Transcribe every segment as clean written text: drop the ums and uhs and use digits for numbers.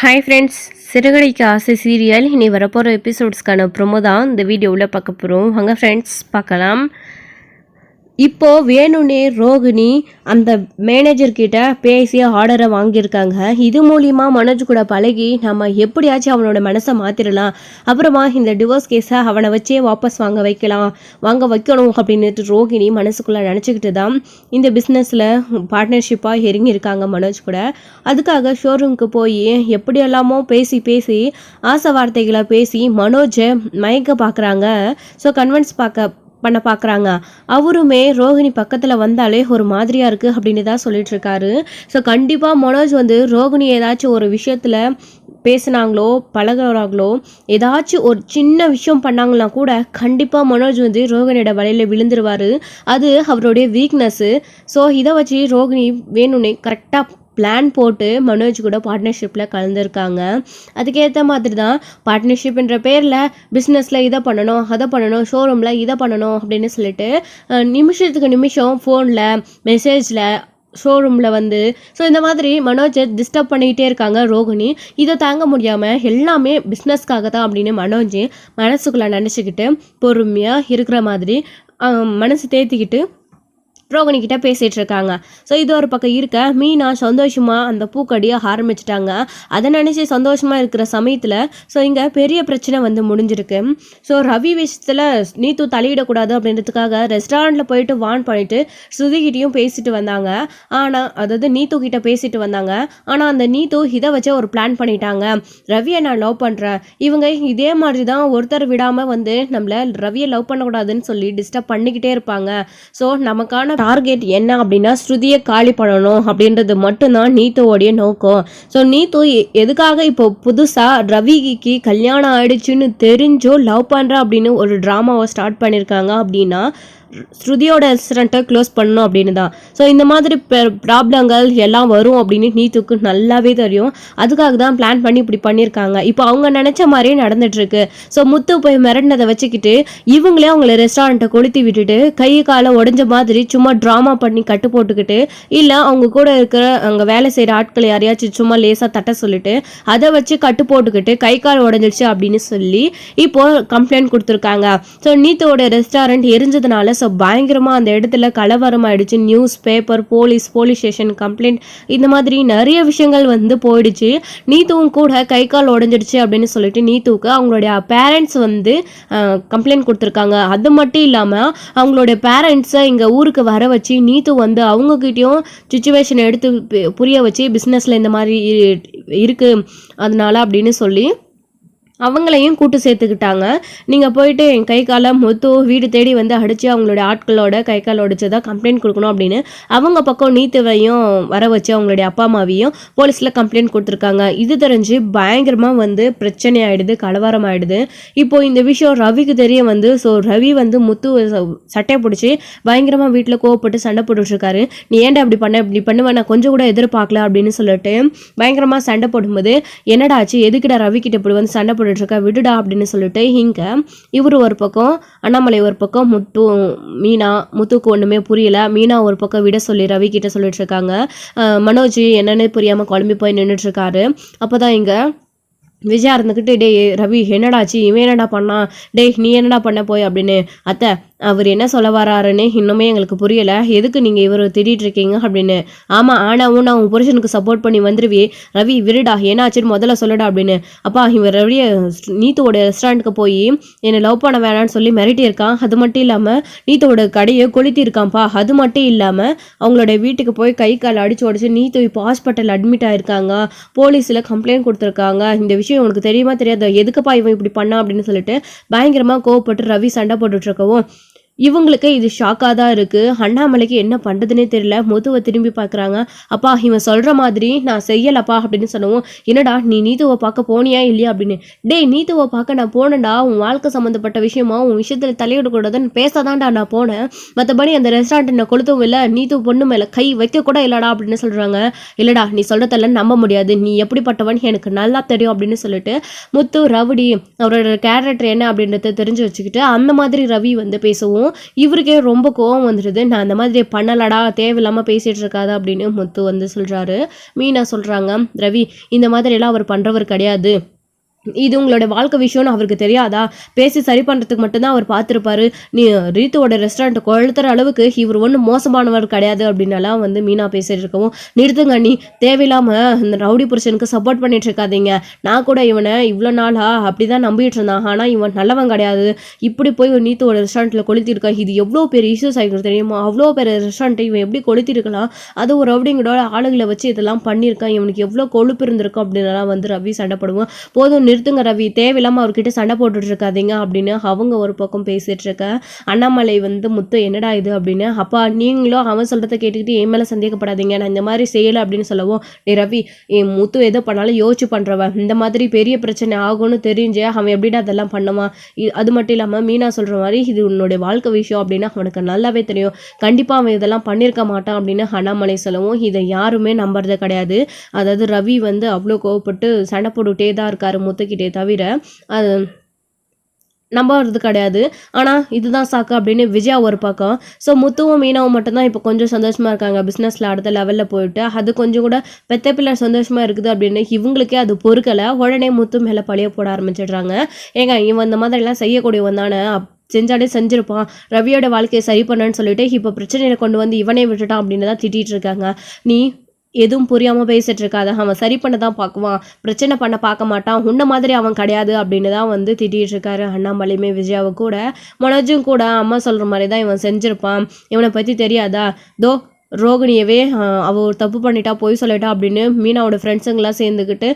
Hi friends, சிறுகதைக்கு ஆசை serial இனி வரப்போகிற எபிசோட்ஸ்க்கான ப்ரோமோ தான் இந்த வீடியோவில் பார்க்க போகிறோம். வாங்க ஃப்ரெண்ட்ஸ் பார்க்கலாம். இப்போது வேணும்னே ரோகிணி அந்த மேனேஜர்கிட்ட பேசி ஆர்டரை வாங்கியிருக்காங்க. இது மூலிமா மனோஜ் கூட பழகி நம்ம எப்படியாச்சும் அவனோட மனசை மாற்றிடலாம், அப்புறமா இந்த டிவோர்ஸ் கேஸை அவனை வச்சே வாபஸ் வாங்க வைக்கணும் அப்படின்ட்டு ரோகிணி மனசுக்குள்ளே நினச்சிக்கிட்டு தான் இந்த பிஸ்னஸில் பார்ட்னர்ஷிப்பாக இறங்கியிருக்காங்க மனோஜ் கூட. அதுக்காக ஷோரூமுக்கு போய் எப்படியெல்லாமோ பேசி ஆசை வார்த்தைகளை பேசி மனோஜை மயக்க பார்க்குறாங்க. ஸோ கன்வின்ஸ் பண்ண பார்க்குறாங்க. அவருமே ரோகிணி பக்கத்தில் வந்தாலே ஒரு மாதிரியாக இருக்குது அப்படின்னு தான் சொல்லிட்டு இருக்காரு. ஸோ கண்டிப்பாக மனோஜ் ரோகிணி ஏதாச்சும் ஒரு விஷயத்தில் பேசினாங்களோ பழகிறாங்களோ ஏதாச்சும் ஒரு சின்ன விஷயம் பண்ணாங்கன்னா கூட கண்டிப்பாக மனோஜ் ரோகிணியோட வலையில் விழுந்துருவார். அது அவருடைய வீக்னஸ்ஸு. ஸோ இதை வச்சு ரோகிணி வேணும்னே கரெக்டாக பிளான் போட்டு மனோஜ் கூட பார்ட்னர்ஷிப்பில் கலந்துருக்காங்க. அதுக்கேற்ற மாதிரி தான் பார்ட்னர்ஷிப்ன்ற பேரில் பிஸ்னஸில் இதை பண்ணணும் அதை பண்ணணும், ஷோரூமில் இதை பண்ணணும் அப்படின்னு சொல்லிட்டு நிமிஷத்துக்கு நிமிஷம் ஃபோனில் மெசேஜில் ஷோரூமில் ஸோ இந்த மாதிரி மனோஜை டிஸ்டர்ப் பண்ணிக்கிட்டே இருக்காங்க ரோகிணி. இதை தாங்க முடியாமல் எல்லாமே பிஸ்னஸ்க்காக தான் அப்படின்னு மனோஜ் மனசுக்குள்ளே நினச்சிக்கிட்டு பொறுமையாக இருக்கிற மாதிரி மனசு தேத்திக்கிட்டு ரோகிணி கிட்ட பேசிகிட்டு இருக்காங்க. ஸோ இது ஒரு பக்கம் இருக்க மீனா சந்தோஷமாக அந்த பூக்கடியை ஆரம்பிச்சிட்டாங்க. அதை நினச்சி சந்தோஷமாக இருக்கிற சமயத்தில் ஸோ இங்கே பெரிய பிரச்சனை முடிஞ்சிருக்கு. ஸோ ரவி விஷயத்தில் நீத்து தலையிடக்கூடாது அப்படின்றதுக்காக ரெஸ்டாரண்ட்டில் போயிட்டு வான் பண்ணிவிட்டு ஸ்ருதிகிட்டையும் பேசிட்டு வந்தாங்க. அதாவது நீத்து கிட்ட பேசிட்டு வந்தாங்க. ஆனால் அந்த நீத்து இதை வச்சு ஒரு பிளான் பண்ணிட்டாங்க. ரவியை நான் லவ் பண்ணுறேன், இவங்க இதே மாதிரி தான் ஒருத்தர் விடாமல் நம்மளை ரவியை லவ் பண்ணக்கூடாதுன்னு சொல்லி டிஸ்டர்ப் பண்ணிக்கிட்டே இருப்பாங்க. ஸோ நமக்கான டார்கெட் என்ன அப்படின்னா ஸ்ருதியை காலி பண்ணணும் அப்படின்றது மட்டும்தான் நீத்துவோடைய நோக்கம். ஸோ நீத்து எதுக்காக இப்போ புதுசாக ரவிக்கு கல்யாணம் ஆயிடுச்சுன்னு தெரிஞ்சோ லவ் பண்ணுறா அப்படின்னு ஒரு ட்ராமாவை ஸ்டார்ட் பண்ணியிருக்காங்க அப்படின்னா ஸ்ருதியோட ரெஸ்டாரண்ட்டை க்ளோஸ் பண்ணணும் அப்படின்னு தான். ஸோ இந்த மாதிரி ப்ராப்ளங்கள் எல்லாம் வரும் அப்படின்னு நீத்துக்கு நல்லாவே தெரியும். அதுக்காக தான் பிளான் பண்ணி இப்படி பண்ணியிருக்காங்க. இப்போ அவங்க நினச்ச மாதிரியே நடந்துட்டுருக்கு. ஸோ முத்து போய் மிரட்டினதை வச்சுக்கிட்டு இவங்களே அவங்கள ரெஸ்டாரண்ட்டை கொளுத்தி விட்டுட்டு கை காலை உடஞ்ச மாதிரி சும்மா ட்ராமா பண்ணி கட்டு போட்டுக்கிட்டு, இல்லை அவங்க கூட இருக்கிற அங்கே வேலை செய்கிற ஆட்களை யாரையாச்சும் சும்மா லேசாக தட்ட சொல்லிட்டு அதை வச்சு கட்டு போட்டுக்கிட்டு கை கால் உடஞ்சிடுச்சு அப்படின்னு சொல்லி இப்போது கம்ப்ளைண்ட் கொடுத்துருக்காங்க. ஸோ நீத்தோட ரெஸ்டாரண்ட் எரிஞ்சதுனால ஸோ பயங்கரமாக அந்த இடத்துல கலவரம் ஆயிடுச்சு. News paper, police station complaint, இந்த மாதிரி நிறைய விஷயங்கள் போயிடுச்சு. நீத்துவும் கூட கை கால் உடஞ்சிடுச்சு அப்படின்னு சொல்லிட்டு நீத்துவுக்கு அவங்களுடைய பேரண்ட்ஸ் கம்ப்ளைண்ட் கொடுத்துருக்காங்க. அது மட்டும் இல்லாமல் அவங்களுடைய பேரண்ட்ஸை இங்கே ஊருக்கு வர வச்சு நீத்து அவங்கக்கிட்டையும் சுச்சுவேஷனை எடுத்து புரிய வச்சு பிஸ்னஸில் இந்த மாதிரி இருக்குது அதனால அப்படின்னு சொல்லி அவங்களையும் கூட்டு சேர்த்துக்கிட்டாங்க. நீங்கள் போயிட்டு என் கை காலை முத்து வீடு தேடி அடித்து அவங்களுடைய ஆட்களோட கை கால் உடைச்சதாக கம்ப்ளைண்ட் கொடுக்கணும் அப்படின்னு அவங்க பக்கம் நீத்துவையும் வர வச்சு அவங்களுடைய அப்பா அம்மாவையும் போலீஸில் கம்ப்ளைண்ட் கொடுத்துருக்காங்க. இது தெரிஞ்சு பயங்கரமாக பிரச்சனை ஆகிடுது, கலவரம் ஆகிடுது. இப்போது இந்த விஷயம் ரவிக்கு தெரிய ஸோ ரவி முத்து சட்டையை பிடிச்சி பயங்கரமாக வீட்டில் கோவப்பட்டு சண்டை போட்டுட்ருக்காரு. நீ ஏன்டா இப்படி பண்ணுவேன், நான் கொஞ்சம் கூட எதிர்பார்க்கல அப்படின்னு சொல்லிட்டு பயங்கரமாக சண்டை போடும்போது என்னடாச்சு, எதுக்கிட்ட ரவிக்கிட்ட இப்படி சண்டை இருக்க விடுடா அப்படின்னு சொல்லிட்டு இங்க இவரு ஒரு பக்கம், அண்ணாமலை ஒரு பக்கம், முத்துக்கு ஒண்ணுமே புரியல. மீனா ஒரு பக்கம் விட சொல்லி ரவி கிட்ட சொல்லிட்டு இருக்காங்க. மனோஜ் என்னன்னு புரியாம குழம்பி போய் நின்றுட்டு இருக்காரு. அப்பதான் இங்க விஜயா இருந்துக்கிட்டு, டே ரவி என்னடாச்சு, இவன் என்னடா பண்ணா, டே நீ என்னடா பண்ண போய் அப்படின்னு. அத்தை அவர் என்ன சொல்ல வராருன்னு இன்னுமே எங்களுக்கு புரியலை, எதுக்கு நீங்கள் இவர் திட்டிகிட்டு இருக்கீங்க அப்படின்னு. ஆமாம், ஆனாவும் நான் உன் புருஷனுக்கு சப்போர்ட் பண்ணி வந்துருவி, ரவி விருடா என்னாச்சுன்னு முதல்ல சொல்லடா அப்படின்னு. அப்பா இவர் ரவியை நீத்துவோட ரெஸ்டாரண்ட்டுக்கு போய் என்னை லவ் பண்ண வேணான்னு சொல்லி மிரட்டி இருக்கான். அது மட்டும் இல்லாமல் நீத்துவோட கடையை கொளுத்தி இருக்கான்ப்பா. அது மட்டும் இல்லாமல் அவங்களோட வீட்டுக்கு போய் கை கால் அடிச்சு உடச்சு நீத்து இப்போ ஹாஸ்பிட்டல் அட்மிட் ஆயிருக்காங்க, போலீஸில் கம்ப்ளைண்ட் கொடுத்துருக்காங்க. இந்த விஷயம் உனக்கு தெரியுமா தெரியாது, எதுக்குப்பா இவன் இப்படி பண்ணா அப்படின்னு சொல்லிட்டு பயங்கரமாக கோவப்பட்டு ரவி சண்டை போட்டுட்டு இருக்கவும் இவங்களுக்கு இது ஷாக்காக தான் இருக்குது. அண்ணாமலைக்கு என்ன பண்ணுறதுனே தெரியல. முத்துவை திரும்பி பார்க்குறாங்க. அப்பா இவன் சொல்கிற மாதிரி நான் செய்யலப்பா அப்படின்னு சொன்னவும், என்னடா நீ நீத்துவை பார்க்க போனியா இல்லையா அப்படின்னு. டே நீத்துவை பார்க்க நான் போனேன்டா, உன் வாழ்க்கை சம்மந்தப்பட்ட விஷயமா உன் விஷயத்தில் தலையிடக்கூடாதுன்னு பேசாதான்டா நான் போனேன், மற்றபடி அந்த ரெஸ்டாரண்ட் நான் கொளுத்தவும் இல்லை, நீத்து பொண்ணு மேலே கை வைக்கக்கூட இல்லடா அப்படின்னு சொல்கிறாங்க. இல்லடா நீ சொல்கிறதெல்லாம் நம்ப முடியாது, நீ எப்படிப்பட்டவன் எனக்கு நல்லா தெரியும் அப்படின்னு சொல்லிட்டு முத்து ரவுடி அவரோட கேரக்டர் என்ன அப்படின்றத தெரிஞ்சு வச்சுக்கிட்டு அந்த மாதிரி ரவி பேசவும் சொல்லவும் இவருக்கே ரொம்ப கோவம் வந்துடுது. நான் அந்த மாதிரி பண்ணலடா, தேவையில்லாமல் பேசிகிட்டு இருக்காது அப்படின்னு முத்து வந்து சொல்கிறாரு. மீனா சொல்கிறாங்க, ரவி இந்த மாதிரியெல்லாம் அவர் பண்ணுறவர் கிடையாது, இது உங்களோட வாழ்க்கை விஷயம்னு அவருக்கு தெரியாதா, பேசி சரி பண்ணுறதுக்கு மட்டும்தான் அவர் பார்த்துருப்பாரு, நீ ரீத்துவோட ரெஸ்டாரண்ட் கொளுத்துற அளவுக்கு இவர் ஒன்றும் மோசமானவர் கிடையாது அப்படின்னலாம் வந்து மீனா பேசிட்டு இருக்கவும், நிறுத்துங்க நீ தேவையில்லாமல் இந்த ரவுடி புருஷனுக்கு சப்போர்ட் பண்ணிட்டு இருக்காதீங்க, நான் கூட இவனை இவ்வளோ நாளா அப்படி தான் நம்பிட்டு இருந்தான், ஆனால் இவன் நல்லவன் கிடையாது, இப்படி போய் ஒரு நீத்துவோட ரெஸ்டாரண்ட்டில் கொளுத்திருக்கான், இது எவ்வளோ பெரிய இஷ்யூஸ் ஆகிருக்கு தெரியுமா, அவ்வளோ பெரிய ரெஸ்டாரண்ட்டை இவன் எப்படி கொளுத்திருக்கலாம், அது ஒரு ரவுடிங்களோட ஆளுகளை வச்சு இதெல்லாம் பண்ணியிருக்கான், இவனுக்கு எவ்வளோ கொழுப்பு இருந்திருக்கும் அப்படின்னலாம் வந்து ரவி சண்டைப்படுவோம். போதும் நிறுத்துங்க ரவி, தேவையில்லாமல் அவர்கிட்ட சண்டை போட்டுட்டு இருக்காதீங்க அப்படின்னு அவங்க ஒரு பக்கம் பேசிட்டு இருக்க. அண்ணாமலை வந்து முத்து என்னடா இது அப்படின்னு, அப்பா நீங்களும் அவன் சொல்கிறத கேட்டுக்கிட்டு என் மேலே சந்தேகப்படாதீங்க, நான் இந்த மாதிரி செய்யலை அப்படின்னு சொல்லவும், டே ரவி என் முத்து எதோ பண்ணாலும் யோசிச்சு பண்ணுறவன், இந்த மாதிரி பெரிய பிரச்சனை ஆகும்னு தெரிஞ்சு அவன் எப்படிடா அதெல்லாம் பண்ணுவான், அது மட்டும் இல்லாமல் மீனா சொல்கிற மாதிரி இது உன்னுடைய வாழ்க்கை விஷயம் அப்படின்னு அவனுக்கு நல்லாவே தெரியும், கண்டிப்பாக அவன் இதெல்லாம் பண்ணியிருக்க மாட்டான் அப்படின்னு அண்ணாமலை சொல்லவும், இதை யாருமே நம்புறது கிடையாது. அதாவது ரவி வந்து அவ்வளோ கோவப்பட்டு சண்டை போட்டுகிட்டே தான் இருக்காரு முத்துக்கிட்டே தவிர அது நம்புறது கிடையாது. ஆனால் இதுதான் சாக்கு அப்படின்னு விஜயா ஒரு பக்கம். ஸோ முத்துவும் மீனாவும் மட்டும்தான் இப்போ கொஞ்சம் சந்தோஷமாக இருக்காங்க, பிஸ்னஸில் அடுத்த லெவலில் போயிட்டு அது கொஞ்சம் கூட பெத்த பிள்ளை சந்தோஷமாக இருக்குது அப்படின்னு இவங்களுக்கே அது பொறுக்கலை. உடனே முத்து மேலே பழிய போட ஆரம்பிச்சிடுறாங்க. ஏங்க இவன் இந்த மாதிரிலாம் செய்யக்கூடியவன் தானே, செஞ்சாலே செஞ்சுருப்பான், ரவியோட வாழ்க்கையை சரி பண்ணன்னு சொல்லிட்டு இப்போ பிரச்சனையை கொண்டு வந்து இவனே விட்டுட்டான் அப்படின்னு தான் திட்டிகிட்டு இருக்காங்க. நீ எதுவும் புரியாமல் பேசிட்டு இருக்காத, அவன் சரி பண்ண தான் பார்க்குவான், பிரச்சனை பண்ண பார்க்க மாட்டான், உன்ன மாதிரி அவன் கிடையாது அப்படின்னு தான் வந்து திட்டிகிட்டு இருக்காரு அண்ணாமலையுமே விஜயாவை கூட. மனோஜும் கூட அம்மா சொல்கிற மாதிரி தான் இவன் செஞ்சுருப்பான், இவனை பற்றி தெரியாதா, தோ ரோகிணியவே அவள் ஒரு தப்பு பண்ணிட்டா போய் சொல்லிட்டா அப்படின்னு மீனாவோட ஃப்ரெண்ட்ஸுங்கெல்லாம் சேர்ந்துக்கிட்டு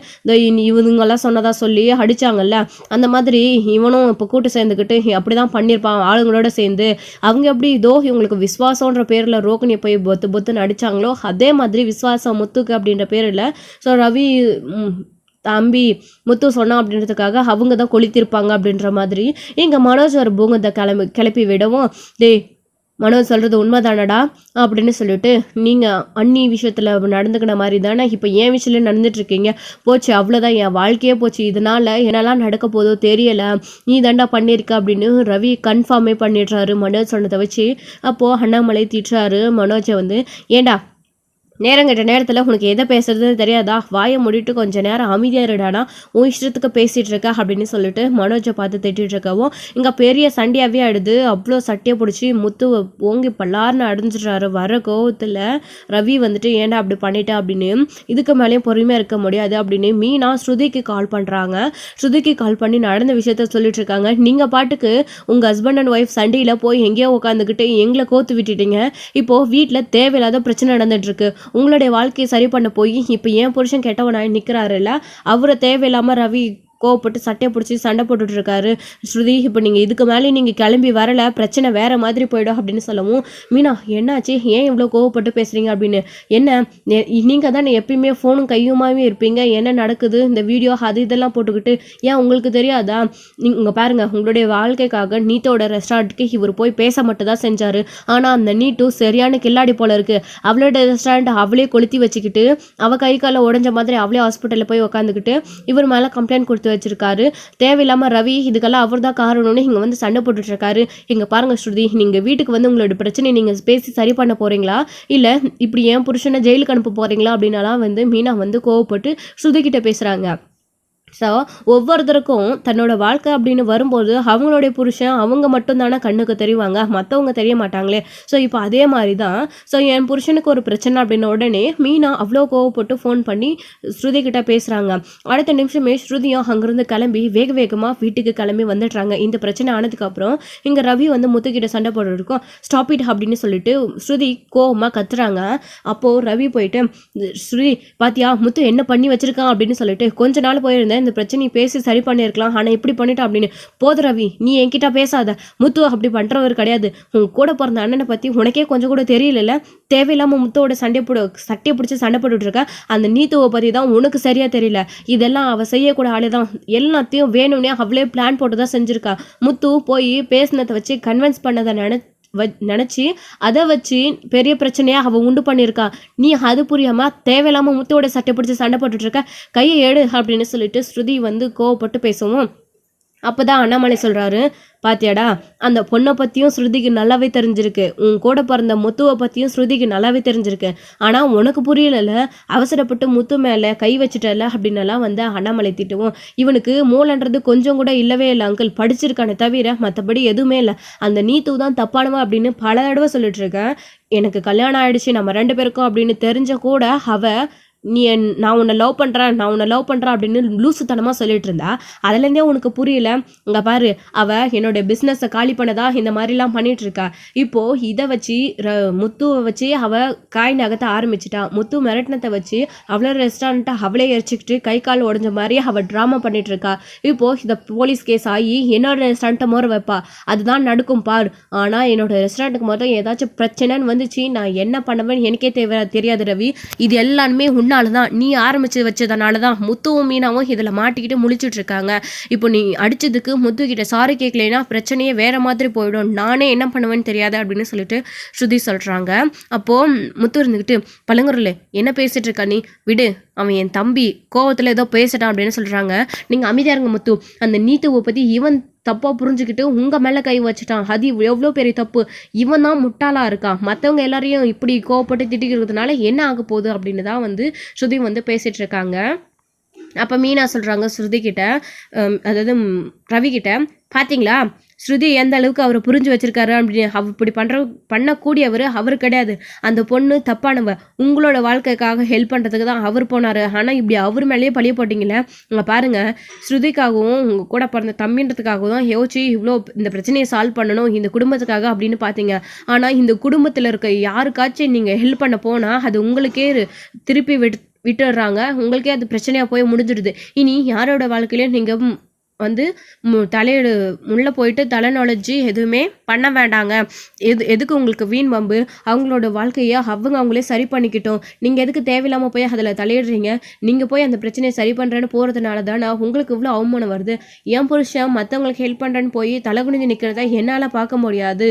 இவங்கெல்லாம் சொன்னதா சொல்லி அடித்தாங்கல்ல, அந்த மாதிரி இவனும் இப்போ கூட்டு சேர்ந்துக்கிட்டு அப்படி தான் பண்ணியிருப்பான் ஆளுங்களோட சேர்ந்து. அவங்க எப்படி இதோ இவங்களுக்கு விஸ்வாசன்ற பேரில் ரோகிணியை போய் பொத்துன்னு அடித்தாங்களோ அதே மாதிரி விஸ்வாசம் முத்துக்கு அப்படின்ற பேரில் ஸோ ரவி தம்பி முத்து சொன்னான் அப்படின்றதுக்காக அவங்க தான் கொளுத்திருப்பாங்க அப்படின்ற மாதிரி இங்கே மனோஜ் ஒரு பூங்கத்தை கிளப்பி விடவும், டே மனோஜ் சொல்கிறது உண்மைதானடா அப்படின்னு சொல்லிட்டு, நீங்கள் அண்ணி விஷயத்தில் நடந்துக்கின மாதிரி தானே இப்போ என் விஷயத்தில் நடந்துட்டுருக்கீங்க, போச்சு அவ்வளோதான், என் வாழ்க்கையே போச்சு, இதனால் என்னெல்லாம் நடக்க போதோ தெரியலை, நீ தாண்டா பண்ணியிருக்க அப்படின்னு ரவி கன்ஃபார்மே பண்ணிடுறாரு மனோஜ் சொன்னதை வச்சு. அப்போது அண்ணாமலை திட்டுறாரு மனோஜை வந்து, ஏண்டா நேரங்கிட்ட நேரத்தில் உனக்கு எதை பேசுறதுன்னு தெரியாதா, வாயை மூடிட்டு கொஞ்சம் நேரம் அமைதியாக இருடானா, உன் இஷ்டத்துக்கு பேசிகிட்டு இருக்க அப்படின்னு சொல்லிட்டு மனோஜை பார்த்து திட்டிகிட்டு இருக்கவும் இங்கே பெரிய சண்டையாகவே ஆடுது. அவ்வளோ சட்டையை பிடிச்சி முத்து ஓங்கி பல்லார்னு அடைஞ்சிட்றாரு. வர கோவத்தில் ரவி வந்துட்டு ஏன்டா அப்படி பண்ணிட்டா அப்படின்னு, இதுக்கு மேலேயும் பொறுமையாக இருக்க முடியாது அப்படின்னு மீனா ஸ்ருதிக்கு கால் பண்ணுறாங்க. ஸ்ருதிக்கு கால் பண்ணி நடந்த விஷயத்த சொல்லிட்டு இருக்காங்க. நீங்கள் பாட்டுக்கு உங்கள் ஹஸ்பண்ட் அண்ட் ஒய்ஃப் சண்டையில் போய் எங்கேயோ உட்காந்துக்கிட்டு எங்களை கோத்து விட்டுட்டீங்க, இப்போது வீட்டில் தேவையில்லாத பிரச்சனை நடந்துட்டுருக்கு, உங்களுடைய வாழ்க்கையை சரி பண்ண போய் இப்போ ஏன் புருஷன் கெட்டவனாய் நிற்கிறாருல்ல, அவரை தேவையில்லாமல் ரவி கோவப்பட்டு சட்டையை பிடிச்சி சண்டை போட்டுட்டு இருக்காரு. ஸ்ருதி இப்போ நீங்கள் இதுக்கு மேலே நீங்கள் கிளம்பி வரலை, பிரச்சனை வேறு மாதிரி போயிடும் அப்படின்னு சொல்லவும், மீனா என்னாச்சு, ஏன் இவ்வளோ கோவப்பட்டு பேசுகிறீங்க அப்படின்னு, என்ன நீங்கள் தானே எப்பயுமே ஃபோனும் கையுமாவே இருப்பீங்க, என்ன நடக்குது இந்த வீடியோ அது இதெல்லாம் போட்டுக்கிட்டு, ஏன் உங்களுக்கு தெரியாதா, நீங்கள் பாருங்கள் உங்களுடைய வாழ்க்கைக்காக நீத்தோட ரெஸ்டாரண்ட்டுக்கு இவர் போய் பேச மட்டும் தான் செஞ்சார், ஆனால் அந்த நீட்டும் சரியான கில்லாடி போல இருக்குது, அவளோட ரெஸ்டாரண்ட் அவளே கொளுத்தி வச்சுக்கிட்டு அவள் கை காலை உடஞ்ச மாதிரி அவளே ஹாஸ்பிட்டலில் போய் உட்காந்துக்கிட்டு இவர் மேலே கம்ப்ளைண்ட் கொடுத்து வச்சிருக்காரு. தேவையில்லாம ரவி இதுக்கெல்லாம் அவர் தான் காரணம்னு இங்க வந்து சண்டை போட்டுட்டு இருக்காரு. இங்க பாருங்க ஸ்ருதி, நீங்க வீட்டுக்கு வந்து உங்களோட பிரச்சனையை நீங்க பேசி சரி பண்ண போறீங்களா, இல்ல இப்படி ஏன் புருஷனை ஜெயிலுக்கு அனுப்ப போறீங்களா அப்படின்னாலாம் வந்து மீனா வந்து கோவப்பட்டு ஸ்ருதி கிட்ட பேசுறாங்க. ஸோ ஒவ்வொருத்தருக்கும் தன்னோட வாழ்க்கை அப்படின்னு வரும்போது அவங்களுடைய புருஷன் அவங்க மட்டும்தானே கண்ணுக்கு தெரிவாங்க, மற்றவங்க தெரிய மாட்டாங்களே. ஸோ இப்போ அதே மாதிரி தான். ஸோ என் புருஷனுக்கு ஒரு பிரச்சனை அப்படின்ன உடனே மீனா அவ்வளோ கோவப்பட்டு ஃபோன் பண்ணி ஸ்ருதி கிட்ட பேசுகிறாங்க. அடுத்த நிமிஷமே ஸ்ருதியும் அங்கேருந்து கிளம்பி வேக வேகமாக வீட்டுக்கு கிளம்பி வந்துடுறாங்க. இந்த பிரச்சனை ஆனதுக்கப்புறம் இங்கே ரவி வந்து முத்துக்கிட்ட சண்டை போட்டுருக்கோம், ஸ்டாப் இட் அப்படின்னு சொல்லிட்டு ஸ்ருதி கோவமாக கத்துறாங்க. அப்போது ரவி போயிட்டு, ஸ்ருதி பாத்தியா முத்து என்ன பண்ணி வச்சிருக்கான் அப்படின்னு சொல்லிட்டு, கொஞ்ச நாள் போயிருந்தேன் இந்த பிரச்சனையை பேசி சரி பண்ணியிருக்கலாம், ஆனால் இப்படி பண்ணிட்டா அப்படின்னு. போது ரவி நீ என்கிட்ட பேசாத, முத்து அப்படி பண்ணுறவர் கிடையாது, உன் கூட பிறந்த அண்ணனை பற்றி உனக்கே கொஞ்சம் கூட தெரியல, தேவையில்லாமல் முத்துவோட சட்டையை பிடிச்சி சண்டை போட்டுட்டு இருக்க, அந்த நீத்துவை பற்றி தான் உனக்கு சரியாக தெரியல, இதெல்லாம் அவள் செய்யக்கூட ஆளே தான், எல்லாத்தையும் வேணும்னே அவளே பிளான் போட்டு தான் செஞ்சுருக்கா. முத்து போய் பேசினதை வச்சு கன்வின்ஸ் பண்ணதை நினச்சி அதை வச்சு பெரிய பிரச்சனையாக அவள் உண்டு பண்ணியிருக்கா. நீ அது புரியாமல் தேவையில்லாமல் முத்தோட சட்டை பிடிச்சி சண்டை போட்டுட்ருக்க, கையை எடு அப்படின்னு சொல்லிட்டு ஸ்ருதி வந்து கோவப்பட்டு பேசுவோம். அப்பதான் அண்ணாமலை சொல்றாரு, பாத்தியாடா அந்த பொண்ணை பத்தியும் ஸ்ருதிக்கு நல்லாவே தெரிஞ்சிருக்கு, உன் கூட பிறந்த முத்துவை பத்தியும் ஸ்ருதிக்கு நல்லாவே தெரிஞ்சிருக்கு, ஆனா உனக்கு புரியல, அவசரப்பட்டு முத்து மேல கை வச்சுட்டல அப்படின்னலாம் வந்து அண்ணாமலை திட்டுவோம். இவனுக்கு மூளைன்றது கொஞ்சம் கூட இல்லவே இல்லை அங்கிள், படிச்சிருக்கானே தவிர மற்றபடி எதுவுமே இல்லை, அந்த நீத்து தான் தப்பானவா அப்படின்னு பல தடவை சொல்லிட்டு இருக்கேன். எனக்கு கல்யாணம் ஆயிடுச்சு நம்ம 2 பேருக்கும் அப்படின்னு தெரிஞ்ச கூட அவ நான் உன்னை லவ் பண்ணுறேன் அப்படின்னு லூசுத்தனமாக சொல்லிட்டு இருந்தா. அதுலேருந்தே உனக்கு புரியல, இங்கே பாரு அவ என்னோட பிஸ்னஸை காலி பண்ணதா இந்த மாதிரிலாம் பண்ணிட்டு இருக்கா. இப்போது இதை வச்சு முத்துவை வச்சு அவள் காய் நகர்த்த ஆரம்பிச்சிட்டா. முத்து மிரட்டினத்தை வச்சு அவ்வளோ ரெஸ்டாரண்ட்டை அவளே எரிச்சிக்கிட்டு கை கால் உடஞ்ச மாதிரி அவள் ட்ராமா பண்ணிட்டு இருக்கா. இப்போது இதை போலீஸ் கேஸ் ஆகி என்னோட ரெஸ்டாரண்ட்டை மோற வைப்பா, அதுதான் நடக்கும் பார். ஆனால் என்னோட ரெஸ்டாரண்ட்டுக்கு மொத்தம் ஏதாச்சும் பிரச்சனைன்னு வந்துச்சு, நான் என்ன பண்ணுவேன்னு எனக்கே தெரியாது ரவி. இது எல்லாமே தான் நீ ஆரம்பிச்சு வச்சதுனால தான் முத்துவும் மீனாவும் இதில் மாட்டிக்கிட்டு முழிச்சுட்டு இருக்காங்க. இப்போ நீ அடிச்சதுக்கு முத்து கிட்ட சாரி கேட்கலைன்னா பிரச்சனையே வேற மாதிரி போயிடும், நானே என்ன பண்ணுவேன்னு தெரியாது அப்படின்னு சொல்லிட்டு ஸ்ருதி சொல்றாங்க. அப்போ முத்து இருந்துக்கிட்டு, பழங்குறல என்ன பேசிட்டு இருக்கா நீ, விடு, அவன் என் தம்பி கோவத்தில் ஏதோ பேசிட்டான் அப்படின்னு சொல்றாங்க. நீங்க அமைதியா இருங்க முத்து, அந்த நீத்துவை பத்தி இவன் தப்பாக புரிஞ்சுக்கிட்டு உங்கள் மேலே கை வச்சுட்டான், அது எவ்வளோ பெரிய தப்பு, இவன் தான் முட்டாளாக இருக்கான், மற்றவங்க எல்லாரையும் இப்படி கோவப்பட்டு திட்டிக்கிறதுனால என்ன ஆக போகுது அப்படின்னு தான் வந்து ஸ்ருதி வந்து பேசிகிட்டு இருக்காங்க. அப்போ மீனா சொல்கிறாங்க ஸ்ருதி கிட்ட, அதாவது ரவி கிட்ட, பார்த்தீங்களா ஸ்ருதி எந்த அளவுக்கு அவரை புரிஞ்சு வச்சிருக்காரு அப்படின்னு, அவர் இப்படி பண்ணக்கூடியவர் அவர் கிடையாது, அந்த பொண்ணு தப்பானவ, உங்களோட வாழ்க்கைக்காக ஹெல்ப் பண்ணுறதுக்கு தான் அவர் போனார், ஆனால் இப்படி அவர் மேலேயே பழிய போட்டிங்களே, இங்கே பாருங்கள் ஸ்ருதிக்காகவும் உங்கள் கூட பிறந்த தம்பின்றதுக்காகவும் தான் யோசிச்சு இவ்வளோ இந்த பிரச்சனையை சால்வ் பண்ணணும் இந்த குடும்பத்துக்காக அப்படின்னு பார்த்தீங்க, ஆனால் இந்த குடும்பத்தில் இருக்க யாருக்காச்சும் நீங்கள் ஹெல்ப் பண்ண போனால் அது உங்களுக்கே திருப்பி விட்டுடுறாங்க, உங்களுக்கே அது பிரச்சனையாக போய் முடிஞ்சிடுது. இனி யாரோட வாழ்க்கையிலையும் நீங்கள் வந்து உள்ளே போயிட்டு தலை நுழைஞ்சி எதுவுமே பண்ண வேண்டாங்க, எதுக்கு உங்களுக்கு வீண் வம்பு, அவங்களோட வாழ்க்கையை அவங்களே சரி பண்ணிக்கிட்டோம், நீங்கள் எதுக்கு தேவையில்லாமல் போய் அதில் தலையிடுறீங்க, நீங்கள் போய் அந்த பிரச்சனையை சரி பண்ணுறேன்னு போகிறதுனால தானே உங்களுக்கு இவ்வளோ அவமானம் வருது, என் புருஷன் மற்றவங்களுக்கு ஹெல்ப் பண்ணுறேன்னு போய் தலை குனிஞ்சு நிற்கிறத என்னால் பார்க்க முடியாது,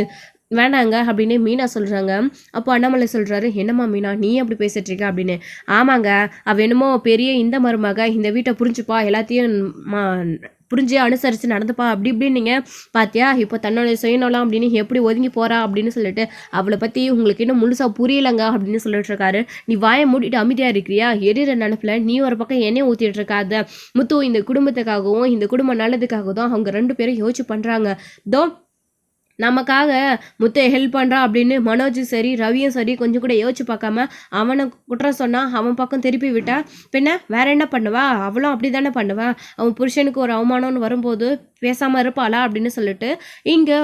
வேணாங்க அப்படின்னு மீனா சொல்கிறாங்க. அப்போ அண்ணாமலை சொல்கிறாரு, என்னம்மா மீனா நீ அப்படி பேசிட்டு இருக்க அப்படின்னு. ஆமாங்க, அவ என்னமோ பெரிய இந்த மருமக, இந்த வீட்டை புரிஞ்சுப்பா, எல்லாத்தையும் புரிஞ்சு அனுசரித்து நடந்துப்பா அப்படி இப்படின்னு நீங்கள் பார்த்தியா, இப்போ தன்னோட சுயநலம் அப்படின்னு எப்படி ஒதுங்கி போகிறா அப்படின்னு சொல்லிட்டு அவளை பற்றி உங்களுக்கு இன்னும் முழுசாக புரியலைங்க அப்படின்னு சொல்லிட்டு இருக்காரு. நீ வாயை மூடிட்டு அமைதியாக இருக்கிறியா, எரிகிற நினப்பில் நீ ஒரு பக்கம் எண்ணெய் ஊற்றிட்டு இருக்காத முத்து, இந்த குடும்பத்துக்காகவும் இந்த குடும்ப நல்லதுக்காகவும் தான் அவங்க 2 பேரும் யோசிச்சு பண்ணுறாங்க. நமக்காக முத்தை ஹெல்ப் பண்ணுறான் அப்படின்னு மனோஜும் சரி ரவியும் சரி கொஞ்சம் கூட யோசிச்சு பார்க்காம அவனை குற்றம் சொன்னால் அவன் பக்கம் திருப்பி விட்டா பின்ன வேற என்ன பண்ணுவா, அவளும் அப்படி தானே பண்ணுவா, அவன் புருஷனுக்கு ஒரு அவமானம்னு வரும்போது பேசாமல் இருப்பாளா அப்படின்னு சொல்லிட்டு இங்கே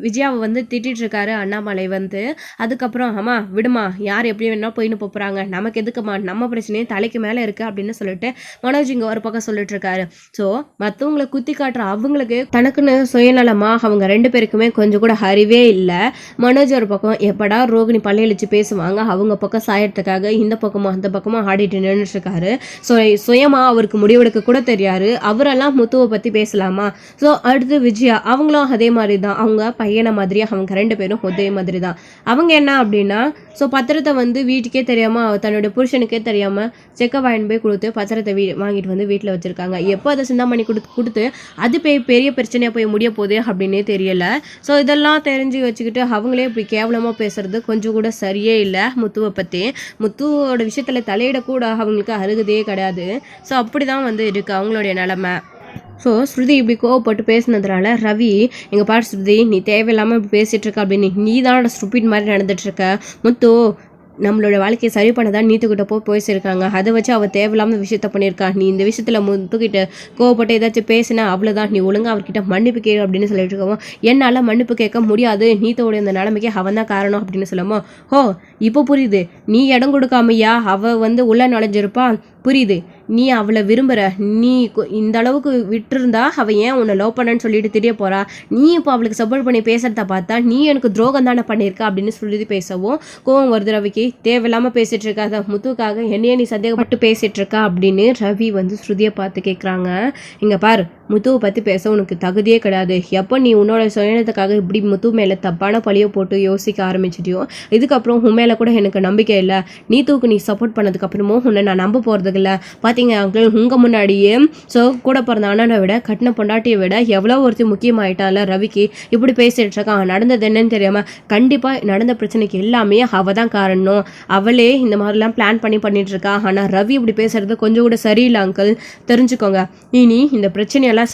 விஜயாவை வந்து திட்டிகிட்டு இருக்காரு அண்ணாமலை வந்து. அதுக்கப்புறம் அம்மா விடுமா, யார் எப்படி வேணா போயின்னு போகிறாங்க, நமக்கு எதுக்குமா, நம்ம பிரச்சனையே தலைக்கு மேலே இருக்குது அப்படின்னு சொல்லிட்டு மனோஜ் இங்கே ஒரு பக்கம் சொல்லிட்டு இருக்காரு. ஸோ மற்றவங்களை குத்தி காட்டுற அவங்களுக்கு தனக்குன்னு சுயநலமா அவங்க 2 பேருக்குமே கொஞ்சம் கூட அறிவே இல்லை. மனோஜ் ஒரு பக்கம் எப்படா ரோகிணி பள்ளியழிச்சு பேசுவாங்க அவங்க பக்கம் சாயறதுக்காக இந்த பக்கமும் அந்த பக்கமும் ஆடிட்டு நின்றுட்டு இருக்காரு. ஸோ சுயமாக அவருக்கு முடிவெடுக்க கூட தெரியாது, அவரெல்லாம் முத்துவை பற்றி பேசலாமா. ஸோ அடுத்து விஜயா, அவங்களும் அதே மாதிரி தான், அவங்க பையனை மாதிரி அவங்க 2 பேரும் ஒரே மாதிரி தான். அவங்க என்ன அப்படின்னா, ஸோ பத்திரத்தை வந்து வீட்டுக்கே தெரியாமல் தன்னோட புருஷனுக்கே தெரியாமல் செக்கை வாங்கிட்டு போய் கொடுத்து பத்திரத்தை வாங்கிட்டு வந்து வீட்டில் வச்சுருக்காங்க. எப்போ அதை சிந்தாமணி கொடுத்து அது பெரிய பிரச்சனையாக போய் முடிய போகுது அப்படின்னே தெரியலை. ஸோ இதெல்லாம் தெரிஞ்சு வச்சுக்கிட்டு அவங்களே இப்படி கேவலமாக பேசுறது கொஞ்சம் கூட சரியே இல்லை. முத்துவை பற்றி முத்துவோட விஷயத்தில் தலையிடக்கூட அவங்களுக்கு அருகதே கிடையாது. ஸோ அப்படி தான் வந்து இருக்குது அவங்களுடைய நிலமை. ஸோ ஸ்ருதி இப்படி கோவப்பட்டு பேசினதுனால ரவி, எங்கள் பாட்டு ஸ்ருதி நீ தேவையில்லாமல் இப்படி பேசிகிட்டு இருக்க அப்படின்னு, நீ தான் ஸ்டூபிட் மாதிரி நடந்துட்டுருக்க, முத்து நம்மளோட வாழ்க்கையை சரி பண்ணதான் நீத்துக்கிட்ட பேசியிருக்காங்க, அதை வச்சு அவள் தேவையில்லாமல் விஷயத்த பண்ணியிருக்கா, நீ இந்த விஷயத்தில் முத்துக்கிட்ட கோவப்பட்டு ஏதாச்சும் பேசினா அவ்வளோதான், நீ ஒழுங்காக அவர்கிட்ட மன்னிப்பு கேட்க அப்படின்னு சொல்லிட்டு இருக்கவும், என்னால் மன்னிப்பு கேட்க முடியாது, நீத்தோட இந்த நிலைமைக்கு அவன் தான் காரணம் அப்படின்னு சொல்லமோ, ஓ இப்போ புரியுது, நீ இடம் கொடுக்காமையா அவள் வந்து உள்ள நுழைஞ்சிருப்பா, புரியுது, நீ அவளை விரும்புகிற, நீ இந்த அளவுக்கு விட்டுருந்தா அவள் ஏன் உன்னை லவ் பண்ணன்னு சொல்லிட்டு தெரிய போகிறா, நீ இப்போ அவளுக்கு சப்போர்ட் பண்ணி பேசுகிறத பார்த்தா நீ எனக்கு துரோகம் தானே பண்ணியிருக்கா அப்படின்னு சொல்லி பேசவும் கோவம் வருது ரவிக்கு. தேவையில்லாமல் பேசிகிட்டு இருக்காத முத்துக்காக என்னையே நீ சந்தேகப்பட்டு பேசிகிட்டு இருக்கா அப்படின்னு ரவி வந்து ஸ்ருதியை பார்த்து கேட்குறாங்க. இங்கே பார், முத்துவை பற்றி பேச உனக்கு தகுதியே கிடையாது. எப்போ நீ உன்னோட சுயநலத்துக்காக இப்படி முத்து மேலே தப்பான பழியை போட்டு யோசிக்க ஆரம்பிச்சிட்டியோ, இதுக்கப்புறம் உன் மேலே கூட எனக்கு நம்பிக்கை இல்லை. நீத்துவுக்கு நீ சப்போர்ட் பண்ணதுக்கப்புறமும் உன்னை நான் நம்ப போகிறதுக்கு இல்லை. பார்த்தீங்க அங்கிள், உங்கள் முன்னாடியே கூட பிறந்த அண்ணனை விட கட்டின பொண்டாட்டியை விட எவ்வளோ ஒருத்தி முக்கியமாயிட்டால ரவிக்கு இப்படி பேசிட்டு இருக்கான். நடந்தது என்னன்னு தெரியாமல் கண்டிப்பாக நடந்த பிரச்சனைக்கு எல்லாமே அவள் தான் காரணம். அவளே இந்த மாதிரிலாம் பிளான் பண்ணிட்டு இருக்கா. ஆனால் ரவி இப்படி பேசுறது கொஞ்சம் கூட சரியில்லை அங்கிள், தெரிஞ்சுக்கோங்க. இனி இந்த பிரச்சனையெல்லாம்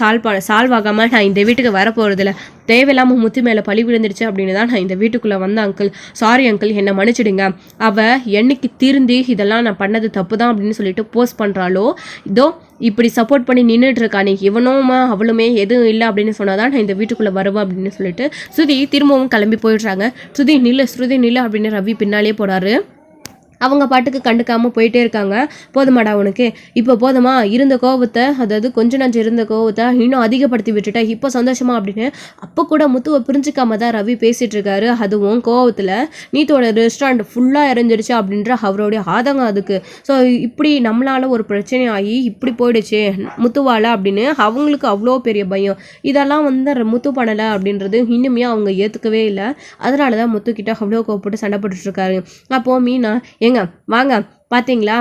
சால்வ் ஆகாமல் நான் இந்த வீட்டுக்கு வரப்போகிறதில்ல. தேவையில்லாமல் முத்து மேலே பழி விழுந்துடுச்சு அப்படின்னு தான் நான் இந்த வீட்டுக்குள்ளே வந்தேன் அங்கிள். சாரி அங்கிள், என்னை மன்னிச்சிடுங்க. அவள் என்னைக்கு திருந்தி இதெல்லாம் நான் பண்ணது தப்பு தான் அப்படின்னு சொல்லிட்டு போஸ்ட் பண்ணுறாளோ, இதோ இப்படி சப்போர்ட் பண்ணி நின்றுட்டு இருக்கானே இவனும் அவளுமே எதுவும் இல்லை அப்படின்னு சொன்னாதான் நான் இந்த வீட்டுக்குள்ளே வருவேன் அப்படின்னு சொல்லிட்டு ஸ்ருதி திரும்பவும் கிளம்பி போயிடுறாங்க. ஸ்ருதி நில்லு அப்படின்னு ரவி பின்னாலே போகிறாரு. அவங்க பாட்டுக்கு கண்டுக்காமல் போயிட்டே இருக்காங்க. போதுமாடா உனக்கு, இப்போ போதுமா? இருந்த கோவத்தை, அதாவது கொஞ்சம் நஞ்சு இருந்த கோவத்தை இன்னும் அதிகப்படுத்தி விட்டுட்டேன், இப்போ சந்தோஷமா அப்படின்னு அப்போ கூட முத்துவை புரிஞ்சிக்காம தான் ரவி பேசிகிட்டு இருக்காரு. அதுவும் கோவத்தில் நீத்தோட ரெஸ்டாரண்ட் ஃபுல்லாக இறஞ்சிடுச்சு அப்படின்ற அவருடைய ஆதங்கம் அதுக்கு. ஸோ இப்படி நம்மளால் ஒரு பிரச்சனை ஆகி இப்படி போயிடுச்சு முத்துவால் அப்படின்னு அவங்களுக்கு அவ்வளோ பெரிய பயம். இதெல்லாம் முத்து பண்ணலை அப்படின்றது இன்னுமே அவங்க ஏற்றுக்கவே இல்லை. அதனால தான் முத்துக்கிட்ட அவ்வளோ கோவப்பட்டு சண்டை போட்டுட்ருக்காரு. அப்போது மீனா, ஏங்க வாங்க, பார்த்தீங்களா,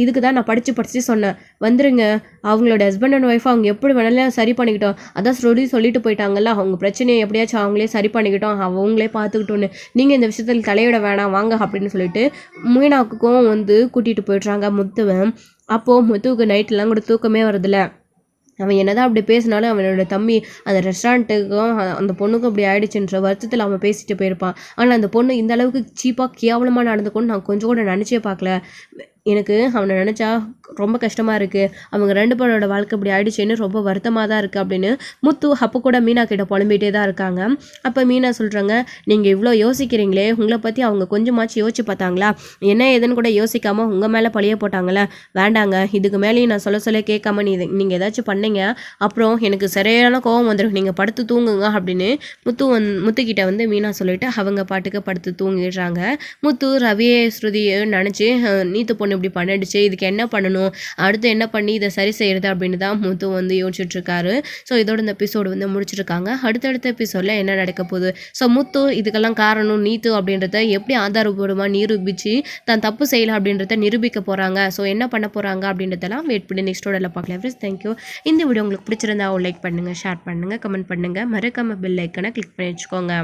இதுக்கு தான் நான் படித்து சொன்னேன், வந்துருங்க, அவங்களோட ஹஸ்பண்ட் அண்ட் ஒய்ஃப் அவங்க எப்படி வேணாலும் சரி பண்ணிக்கிட்டோம், அதான் ஸ்ருதி சொல்லிட்டு போயிட்டாங்கல்ல, அவங்க பிரச்சனையை எப்படியாச்சும் அவங்களே சரி பண்ணிக்கிட்டோம், அவங்களே பார்த்துக்கிட்டோன்னு, நீங்கள் இந்த விஷயத்தில் தலையிட வேணாம் வாங்க அப்படின்னு சொல்லிட்டு மீனாவுக்கும் கூட்டிகிட்டு போயிடுறாங்க முத்துவன். அப்போது முத்துவுக்கு நைட்லாம் கூட தூக்கமே வருதில்ல. அவன் என்னதான் அப்படி பேசினாலும் அவனோட தம்பி அந்த ரெஸ்டாரண்ட்டுக்கும் அந்த பொண்ணுக்கும் அப்படி ஆயிடுச்சுன்ற வருத்தத்தில் அவன் பேசிட்டு போயிருப்பான். ஆனால் அந்த பொண்ணு இந்த அளவுக்கு சீப்பாக கேவலமாக நடந்துக்கொண்டு நான் கொஞ்சம் கூட நினச்சே பார்க்கல. எனக்கு அவனை நினச்சா ரொம்ப கஷ்டமாக இருக்குது. அவங்க 2 பேரோட வாழ்க்கை இப்படி ஆயிடுச்சுன்னு ரொம்ப வருத்தமாக தான் இருக்குது அப்படின்னு முத்து அப்போ கூட மீனா கிட்ட புலம்பிகிட்டே தான் இருக்காங்க. அப்போ மீனா சொல்கிறாங்க, நீங்கள் இவ்வளோ யோசிக்கிறீங்களே, உங்களை பற்றி அவங்க கொஞ்சமாச்சு யோசிச்சு பார்த்தாங்களா? என்ன ஏதுன்னு கூட யோசிக்காமல் உங்கள் மேலே பழிய போட்டாங்களே. வேண்டாங்க, இதுக்கு மேலேயும் நான் சொல்ல கேட்காம நீங்கள் ஏதாச்சும் பண்ணீங்க அப்புறம் எனக்கு சரியான கோவம் வந்துடும், நீங்கள் படுத்து தூங்குங்க அப்படின்னு முத்துக்கிட்ட மீனா சொல்லிவிட்டு அவங்க பாட்டுக்கு படுத்து தூங்கிடுறாங்க. முத்து ரவியை ஸ்ருதியை நினச்சி நீத்து பொண்ணு இப்படி பண்ணிடுச்சு, இதுக்கு என்ன பண்ணணும், அடுத்து என்ன பண்ணி இதை சரி செய்கிறது அப்படின்னு தான் முத்து யோசிச்சுட்ருக்காரு. ஸோ இதோட இந்த எபிசோடு முடிச்சிருக்காங்க. அடுத்தடுத்த எபிசோடில் என்ன நடக்க போகுது, ஸோ முத்து இதுக்கெல்லாம் காரணம் நீத்து அப்படின்றத எப்படி ஆதாரபூர்வமாக நிரூபித்து தான் தப்பு செய்யலாம் அப்படின்றத நிரூபிக்க போகிறாங்க. ஸோ என்ன பண்ண போகிறாங்க அப்படின்றதெல்லாம் வெயிட் பண்ணி நெக்ஸ்டோட பார்க்கலாம். Friends, thank you. இந்த வீடியோ உங்களுக்கு பிடிச்சிருந்தா லைக் பண்ணுங்கள், ஷேர் பண்ணுங்கள், கமெண்ட் பண்ணுங்கள், மறக்காம பெல் ஐக்கனை கிளிக் பண்ணி வச்சுக்கோங்க.